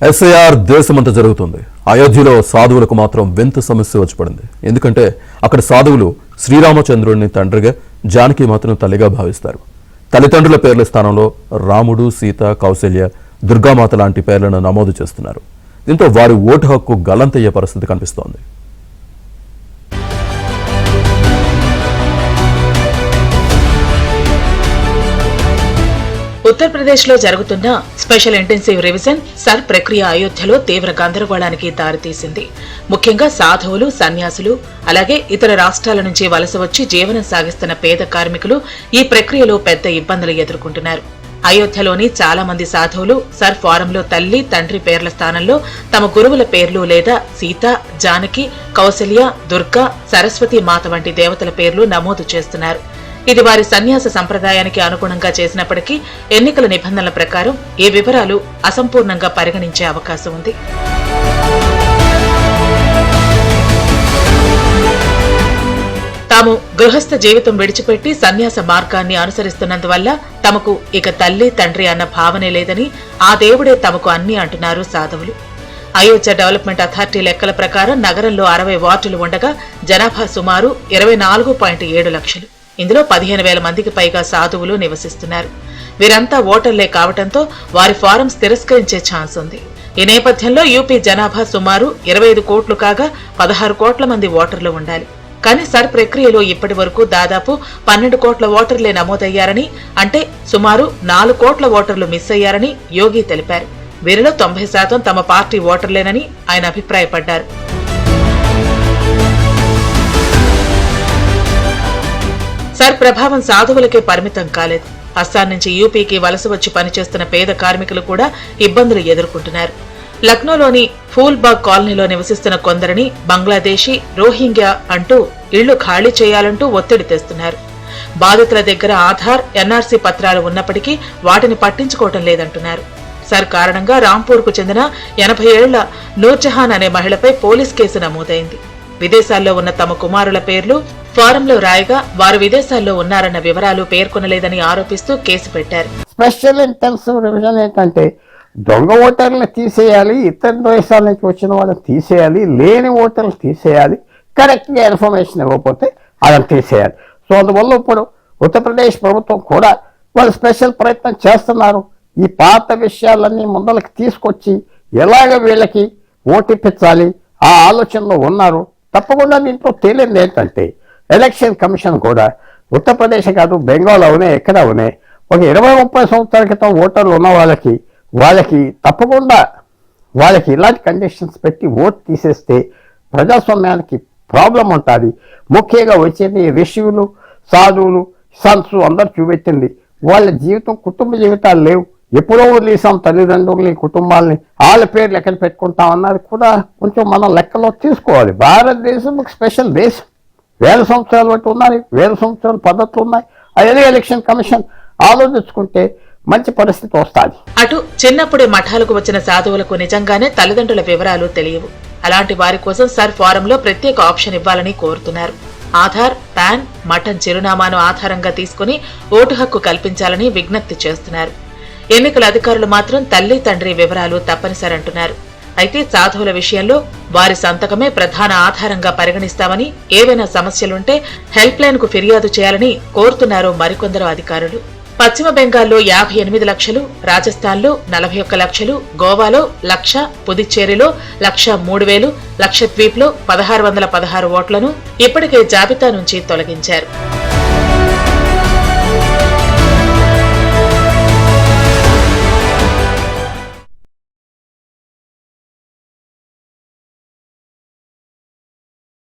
SIR దేశమంతా జరుగుతుంది. అయోధ్యలో సాధువులకు మాత్రం వింత సమస్య వచ్చి పడింది. ఎందుకంటే అక్కడ సాధువులు శ్రీరామచంద్రుడిని తండ్రిగా, జానకి మాత్రం తల్లిగా భావిస్తారు. తల్లిదండ్రుల పేర్ల స్థానంలో రాముడు, సీత, కౌశల్య, దుర్గామాత లాంటి పేర్లను నమోదు చేస్తున్నారు. దీంతో వారి ఓటు హక్కు గల్లంతయ్యే పరిస్థితి కనిపిస్తోంది. ఉత్తరప్రదేశ్లో జరుగుతున్న స్పెషల్ ఇంటెన్సివ్ రివిజన్ సర్ ప్రక్రియ అయోధ్యలో తీవ్ర గందరగోళానికి దారితీసింది. ముఖ్యంగా సాధువులు, సన్యాసులు, అలాగే ఇతర రాష్ట్రాల నుంచి వలస వచ్చి జీవనం సాగిస్తున్న పేద కార్మికులు ఈ ప్రక్రియలో పెద్ద ఇబ్బందులు ఎదుర్కొంటున్నారు. అయోధ్యలోని చాలా మంది సాధువులు సర్ ఫారంలో తల్లి, తండ్రి పేర్ల స్థానంలో తమ గురువుల పేర్లు లేదా సీత, జానకి, కౌశల్య, దుర్గా, సరస్వతి మాత వంటి దేవతల పేర్లు నమోదు చేస్తున్నారు. ఇది వారి సన్యాస సంప్రదాయానికి అనుగుణంగా చేసినప్పటికీ ఎన్నికల నిబంధనల ప్రకారం ఈ వివరాలు అసంపూర్ణంగా పరిగణించే అవకాశం ఉంది. తాము గృహస్థ జీవితం విడిచిపెట్టి సన్యాస మార్గాన్ని అనుసరిస్తున్నందువల్ల తమకు ఇక తల్లి, తండ్రి అన్న భావనే లేదని, ఆ దేవుడే తమకు అన్ని అంటున్నారు సాధువులు. అయోధ్య డెవలప్మెంట్ అథారిటీ లెక్కల ప్రకారం నగరంలో 60 వార్డులు ఉండగా జనాభా సుమారు 24.7 లక్షలు. ఇందులో 15,000 మందికి పైగా సాధువులు నివసిస్తున్నారు. వీరంతా ఓటర్లే కావడంతో వారి ఫారమ్స్ తిరస్కరించే ఛాన్స్ ఉంది. ఈ నేపథ్యంలో యూపీ జనాభా సుమారు 25 కోట్లు కాగా 16 కోట్ల మంది ఓటర్లు ఉండాలి. కానీ సర్ ప్రక్రియలో ఇప్పటి వరకు దాదాపు 12 కోట్ల ఓటర్లే నమోదయ్యారని, అంటే సుమారు 4 కోట్ల ఓటర్లు మిస్ అయ్యారని యోగి తెలిపారు. వీరిలో 90% తమ పార్టీ ఓటర్లేనని ఆయన అభిప్రాయపడ్డారు. సర్ ప్రభావం సాధువులకే పరిమితం కాలేదు. అస్సాం నుంచి యూపీకి వలస వచ్చి పనిచేస్తున్న పేద కార్మికులు కూడా ఇబ్బందులు ఎదుర్కొంటున్నారు. లక్నోలోని ఫూల్బాగ్ కాలనీలో నివసిస్తున్న కొందరిని బంగ్లాదేశీ, రోహింగ్యా అంటూ ఇళ్లు ఖాళీ చేయాలంటూ ఒత్తిడి తెస్తున్నారు. బాధితుల దగ్గర ఆధార్, ఎన్ఆర్సీ పత్రాలు ఉన్నప్పటికీ వాటిని పట్టించుకోవటం లేదంటున్నారు. సర్ కారణంగా రాంపూర్కు చెందిన 80 ఏళ్ల నూర్జహాన్ అనే మహిళపై పోలీస్ కేసు నమోదైంది. విదేశాల్లో ఉన్న తమ కుమారుల పేర్లు ఫారంలో రాయగా వారు విదేశాల్లో ఉన్నారన్న వివరాలు పేర్కొనలేదని ఆరోపిస్తూ కేసు పెట్టారు. స్పెషల్ ఇంటెన్సివ్ రివిజన్ ఏంటంటే దొంగ ఓటర్లను తీసేయాలి, ఇతర దేశాల నుంచి వచ్చిన వాళ్ళని తీసేయాలి, లేని ఓటర్లు తీసేయాలి, కరెక్ట్గా ఇన్ఫర్మేషన్ ఇవ్వకపోతే వాళ్ళని తీసేయాలి. సో అందువల్ల ఇప్పుడు ఉత్తరప్రదేశ్ ప్రభుత్వం కూడా వాళ్ళు స్పెషల్ ప్రయత్నం చేస్తున్నారు. ఈ పాత విషయాలన్నీ ముందలకి తీసుకొచ్చి ఎలాగ వీళ్ళకి ఓటిప్పించాలి ఆ ఆలోచనలో ఉన్నారు. తప్పకుండా దీంట్లో తేలింది ఏంటంటే ఎలక్షన్ కమిషన్ కూడా ఉత్తరప్రదేశ్ కాదు, బెంగాల్ అవునే, ఎక్కడ అవునే, ఒక 20-30 సంవత్సరాల క్రితం ఓటర్లు ఉన్న వాళ్ళకి తప్పకుండా వాళ్ళకి ఇలాంటి కండిషన్స్ పెట్టి ఓటు తీసేస్తే ప్రజాస్వామ్యానికి ప్రాబ్లం ఉంటుంది. ముఖ్యంగా వచ్చేది ఋషువులు, సాధువులు, సన్సు అందరు చూపెట్టింది వాళ్ళ జీవితం, కుటుంబ జీవితాలు లేవు. ఎప్పుడో వదిలేసాం తల్లిదండ్రుల్ని, కుటుంబాలని, వాళ్ళ పేర్లు ఎక్కడ పెట్టుకుంటాం అన్నది కూడా కొంచెం మనం లెక్కలో తీసుకోవాలి. భారతదేశం ఒక స్పెషల్ దేశం, 1000 సంవత్సరాలు బట్టి ఉన్నాయి, 1000 సంవత్సరాల పద్ధతులు ఉన్నాయి. అదే ఎలక్షన్ కమిషన్ ఆలోచించుకుంటే మంచి పరిస్థితి వస్తుంది. అటు చిన్నప్పుడే మఠాలకు వచ్చిన సాధువులకు నిజంగానే తల్లిదండ్రుల వివరాలు తెలియవు. అలాంటి వారి కోసం సర్ ఫారంలో ప్రత్యేక ఆప్షన్ ఇవ్వాలని కోరుతున్నారు. ఆధార్, పాన్, మఠం చిరునామాను ఆధారంగా తీసుకుని ఓటు హక్కు కల్పించాలని విజ్ఞప్తి చేస్తున్నారు. ఎన్నికల అధికారులు మాత్రం తల్లి, తండ్రి వివరాలు తప్పనిసరంటున్నారు. అయితే సాధువుల విషయంలో వారి సంతకమే ప్రధాన ఆధారంగా పరిగణిస్తామని, ఏవైనా సమస్యలుంటే హెల్ప్ లైన్ కు ఫిర్యాదు చేయాలని కోరుతున్నారు మరికొందరు అధికారులు. పశ్చిమ బెంగాల్లో 58 లక్షలు, రాజస్థాన్లో 41 లక్షలు, గోవాలో 1,00,000, పుదుచ్చేరిలో 1,03,000, లక్షద్వీప్లో 1,616 ఓట్లను ఇప్పటికే జాబితా నుంచి తొలగించారు.